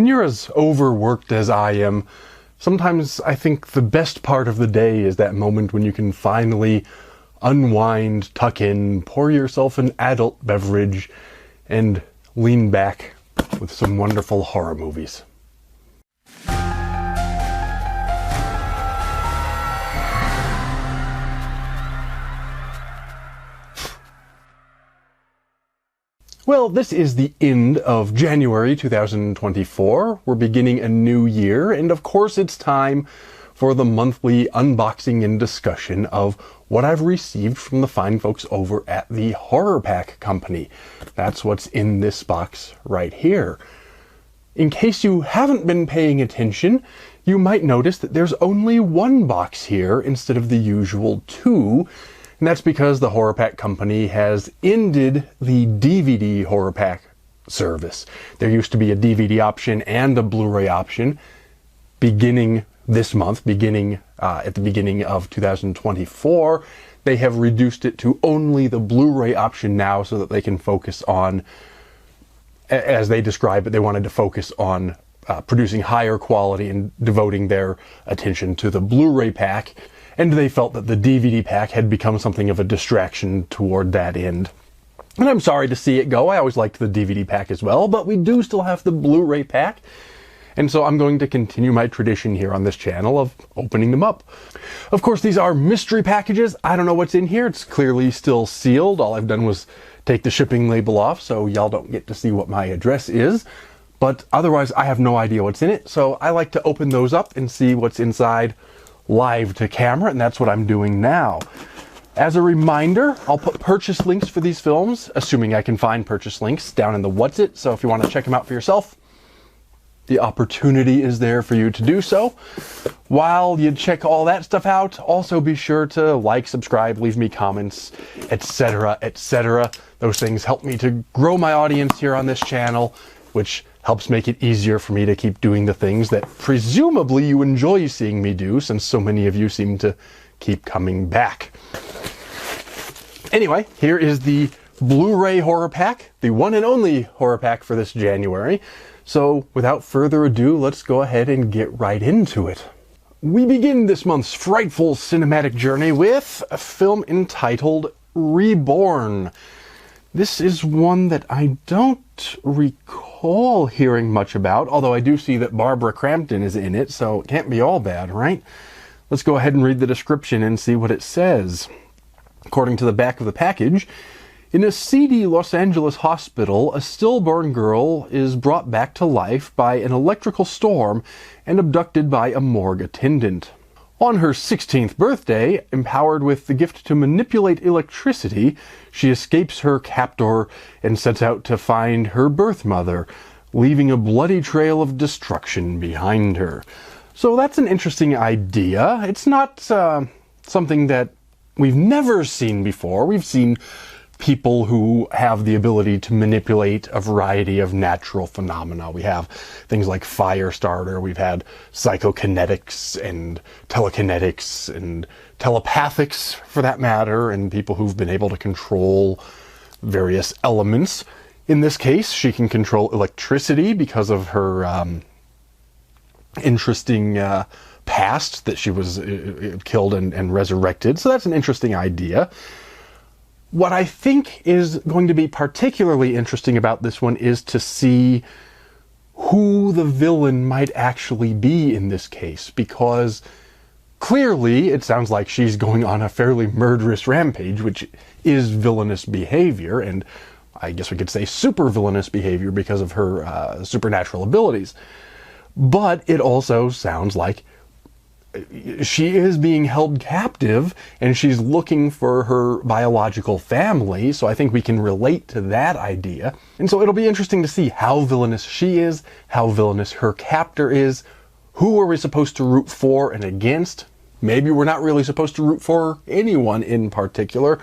When you're as overworked as I am, sometimes I think the best part of the day is that moment when you can finally unwind, tuck in, pour yourself an adult beverage, and lean back with some wonderful horror movies. Well, this is the end of January 2024. We're beginning a new year, and of course it's time for the monthly unboxing and discussion of what I've received from the fine folks over at the HorrorPack company. That's what's in this box right here. In case you haven't been paying attention, you might notice that there's only one box here instead of the usual two. And that's because the HorrorPack company has ended the DVD HorrorPack service. There used to be a DVD option and a Blu-ray option beginning this month, at the beginning of 2024. They have reduced it to only the Blu-ray option now so that they can focus on, as they describe it, they wanted to focus on producing higher quality and devoting their attention to the Blu-ray pack. And they felt that the DVD pack had become something of a distraction toward that end. And I'm sorry to see it go. I always liked the DVD pack as well, but we do still have the Blu-ray pack. And so I'm going to continue my tradition here on this channel of opening them up. Of course, these are mystery packages. I don't know what's in here. It's clearly still sealed. All I've done was take the shipping label off, so y'all don't get to see what my address is. But otherwise, I have no idea what's in it. So I like to open those up and see what's inside live to camera, and that's what I'm doing now. As a reminder, I'll put purchase links for these films, assuming I can find purchase links, down in the What's It, so if you want to check them out for yourself, the opportunity is there for you to do so. While you check all that stuff out, also be sure to like, subscribe, leave me comments, etc., etc. Those things help me to grow my audience here on this channel, which helps make it easier for me to keep doing the things that presumably you enjoy seeing me do, since so many of you seem to keep coming back. Anyway, here is the Blu-ray horror pack, the one and only horror pack for this January. So without further ado, let's go ahead and get right into it. We begin this month's frightful cinematic journey with a film entitled Reborn. This is one that I don't recall hearing much about, although I do see that Barbara Crampton is in it, so it can't be all bad, right? Let's go ahead and read the description and see what it says. According to the back of the package, in a seedy Los Angeles hospital, a stillborn girl is brought back to life by an electrical storm and abducted by a morgue attendant. On her 16th birthday, empowered with the gift to manipulate electricity, she escapes her captor and sets out to find her birth mother, leaving a bloody trail of destruction behind her. So that's an interesting idea. It's not something that we've never seen before. We've seen people who have the ability to manipulate a variety of natural phenomena. We have things like Firestarter, we've had psychokinetics and telekinetics and telepathics for that matter, and people who've been able to control various elements. In this case, she can control electricity because of her interesting past, that she was killed and resurrected. So that's an interesting idea. What I think is going to be particularly interesting about this one is to see who the villain might actually be in this case, because clearly it sounds like she's going on a fairly murderous rampage, which is villainous behavior, and I guess we could say super villainous behavior because of her supernatural abilities. But it also sounds like she is being held captive and she's looking for her biological family, so I think we can relate to that idea. And so it'll be interesting to see how villainous she is, how villainous her captor is, who are we supposed to root for and against. Maybe we're not really supposed to root for anyone in particular.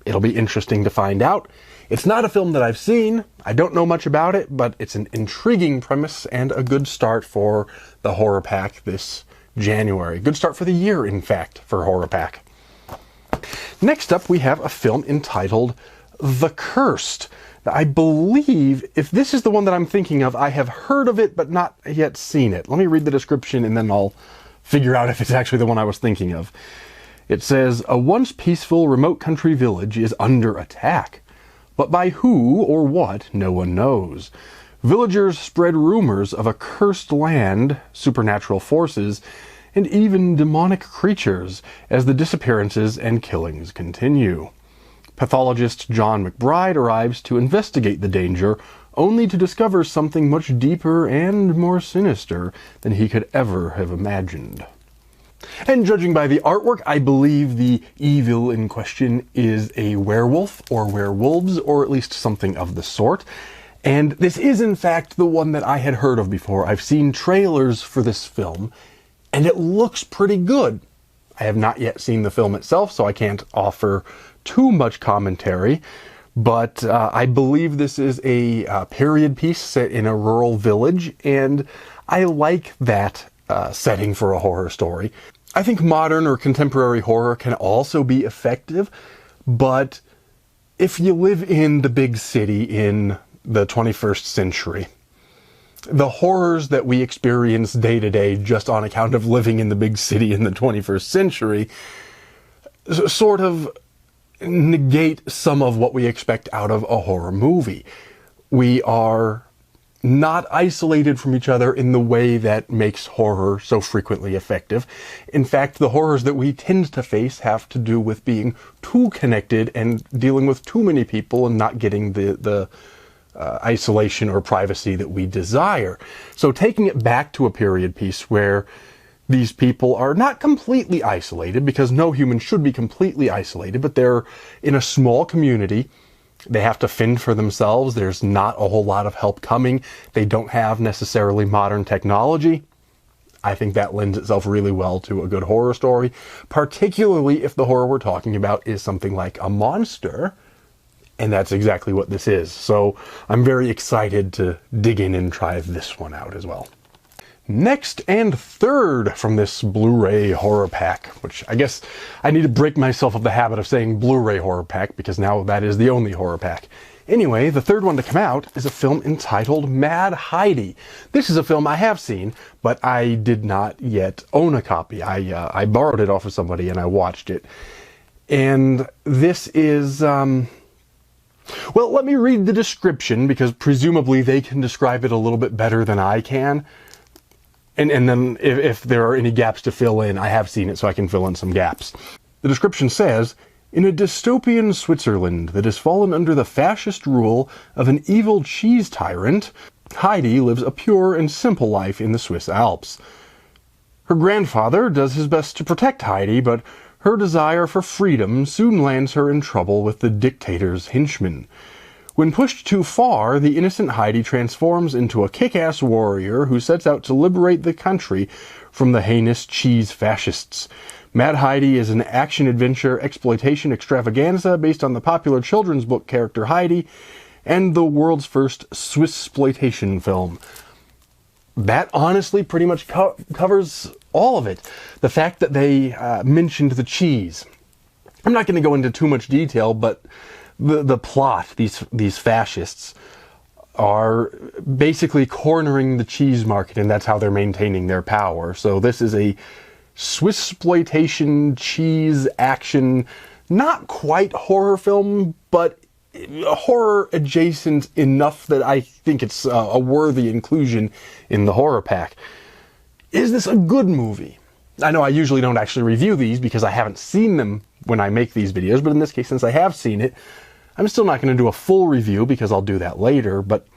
It'll be interesting to find out. It's not a film that I've seen. I don't know much about it, but it's an intriguing premise and a good start for the horror pack this January. Good start for the year, in fact, for HorrorPack. Next up, we have a film entitled The Cursed. I believe, if this is the one that I'm thinking of, I have heard of it but not yet seen it. Let me read the description and then I'll figure out if it's actually the one I was thinking of. It says, a once peaceful remote country village is under attack. But by who or what, no one knows. Villagers spread rumors of a cursed land, supernatural forces, and even demonic creatures as the disappearances and killings continue. Pathologist John McBride arrives to investigate the danger, only to discover something much deeper and more sinister than he could ever have imagined. And judging by the artwork, I believe the evil in question is a werewolf or werewolves, or at least something of the sort. And this is in fact the one that I had heard of before. I've seen trailers for this film, and it looks pretty good. I have not yet seen the film itself, so I can't offer too much commentary, but I believe this is a period piece set in a rural village, and I like that setting for a horror story. I think modern or contemporary horror can also be effective, but if you live in the big city in the 21st century, the horrors that we experience day to day just on account of living in the big city in the 21st century sort of negate some of what we expect out of a horror movie. We are not isolated from each other in the way that makes horror so frequently effective. In fact, the horrors that we tend to face have to do with being too connected and dealing with too many people and not getting the isolation or privacy that we desire. So taking it back to a period piece where these people are not completely isolated, because no human should be completely isolated, but they're in a small community. They have to fend for themselves. There's not a whole lot of help coming. They don't have necessarily modern technology. I think that lends itself really well to a good horror story, particularly if the horror we're talking about is something like a monster. And that's exactly what this is. So I'm very excited to dig in and try this one out as well. Next and third from this Blu-ray horror pack, which I guess I need to break myself of the habit of saying Blu-ray horror pack, because now that is the only horror pack. Anyway, the third one to come out is a film entitled Mad Heidi. This is a film I have seen, but I did not yet own a copy. I borrowed it off of somebody and I watched it. And this is, well, let me read the description, because presumably they can describe it a little bit better than I can. And then if there are any gaps to fill in, I have seen it, so I can fill in some gaps. The description says, in a dystopian Switzerland that has fallen under the fascist rule of an evil cheese tyrant, Heidi lives a pure and simple life in the Swiss Alps. Her grandfather does his best to protect Heidi, but her desire for freedom soon lands her in trouble with the dictator's henchmen. When pushed too far, the innocent Heidi transforms into a kick-ass warrior who sets out to liberate the country from the heinous cheese fascists. Mad Heidi is an action-adventure exploitation extravaganza based on the popular children's book character Heidi and the world's first Swiss-sploitation film. That honestly pretty much covers all of it. The fact that they mentioned the cheese. I'm not going to go into too much detail, but the plot, these fascists are basically cornering the cheese market, and that's how they're maintaining their power. So this is a Swiss-sploitation cheese action, not quite horror film, but horror adjacent enough that I think it's a worthy inclusion in the horror pack. Is this a good movie? I know I usually don't actually review these because I haven't seen them when I make these videos, but in this case, since I have seen it, I'm still not going to do a full review because I'll do that later, but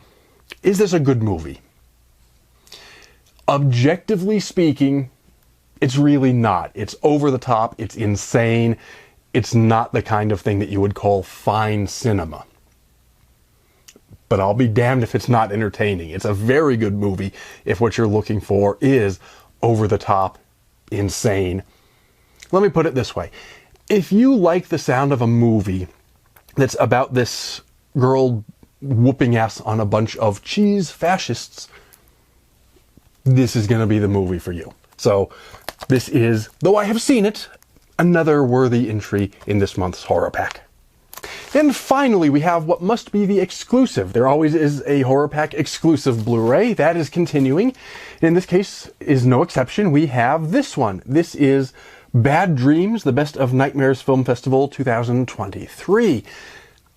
is this a good movie? Objectively speaking, it's really not. It's over the top, it's insane, it's not the kind of thing that you would call fine cinema. But I'll be damned if it's not entertaining. It's a very good movie if what you're looking for is over the top, insane. Let me put it this way. If you like the sound of a movie that's about this girl whooping ass on a bunch of cheese fascists, this is going to be the movie for you. So this is, though I have seen it, another worthy entry in this month's horror pack. And finally, we have what must be the exclusive. There always is a HorrorPack exclusive Blu-ray. That is continuing. In this case is no exception. We have this one. This is Bad Dreams, the Best of Nightmares Film Festival 2023.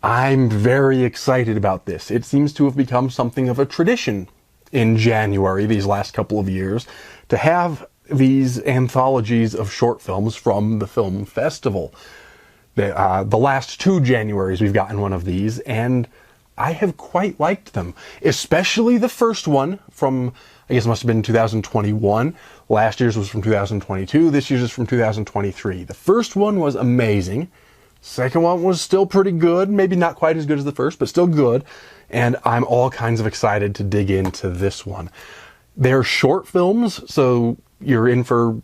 I'm very excited about this. It seems to have become something of a tradition in January, these last couple of years, to have these anthologies of short films from the film festival. The last 2 Januaries we've gotten one of these, and I have quite liked them. Especially the first one from, I guess it must have been 2021. Last year's was from 2022. This year's is from 2023. The first one was amazing. Second one was still pretty good. Maybe not quite as good as the first, but still good. And I'm all kinds of excited to dig into this one. They're short films, so you're in for,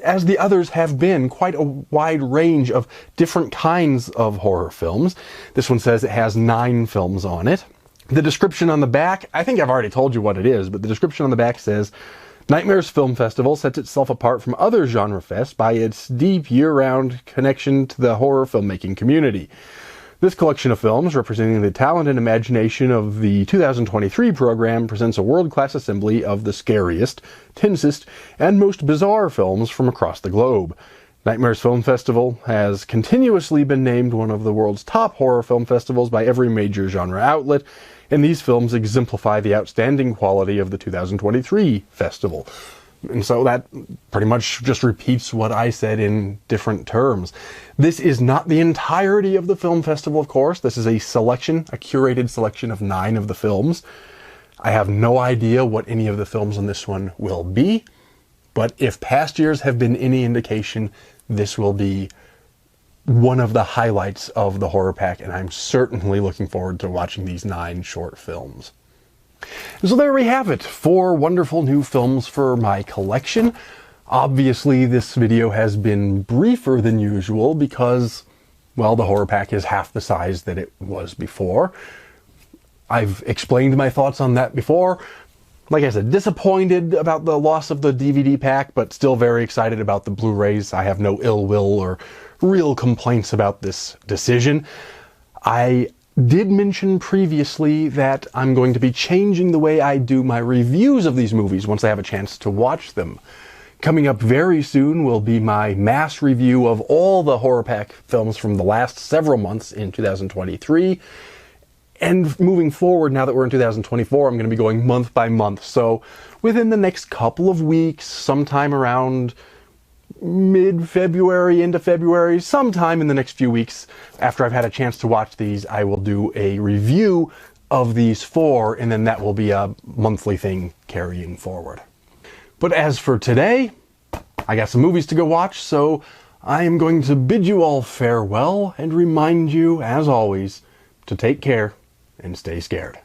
as the others have been, quite a wide range of different kinds of horror films. This one says it has 9 films on it. The description on the back, I think I've already told you what it is, but the description on the back says, Nightmares Film Festival sets itself apart from other genre fests by its deep year-round connection to the horror filmmaking community. This collection of films, representing the talent and imagination of the 2023 program, presents a world-class assembly of the scariest, tensest, and most bizarre films from across the globe. Nightmares Film Festival has continuously been named one of the world's top horror film festivals by every major genre outlet, and these films exemplify the outstanding quality of the 2023 festival. And so that pretty much just repeats what I said in different terms. This is not the entirety of the film festival, of course. This is a selection, a curated selection of 9 of the films. I have no idea what any of the films on this one will be, but if past years have been any indication, this will be one of the highlights of the HorrorPack, and I'm certainly looking forward to watching these 9 short films. So there we have it, 4 wonderful new films for my collection. Obviously, this video has been briefer than usual because, well, the HorrorPack is half the size that it was before. I've explained my thoughts on that before. Like I said, disappointed about the loss of the DVD pack, but still very excited about the Blu-rays. I have no ill will or real complaints about this decision. I did mention previously that I'm going to be changing the way I do my reviews of these movies once I have a chance to watch them. Coming up very soon will be my mass review of all the HorrorPack films from the last several months in 2023. And moving forward, now that we're in 2024, I'm going to be going month by month. So within the next couple of weeks, sometime around mid-February into February, sometime in the next few weeks, after I've had a chance to watch these, I will do a review of these 4, and then that will be a monthly thing carrying forward. But as for today, I got some movies to go watch, so I am going to bid you all farewell and remind you, as always, to take care and stay scared.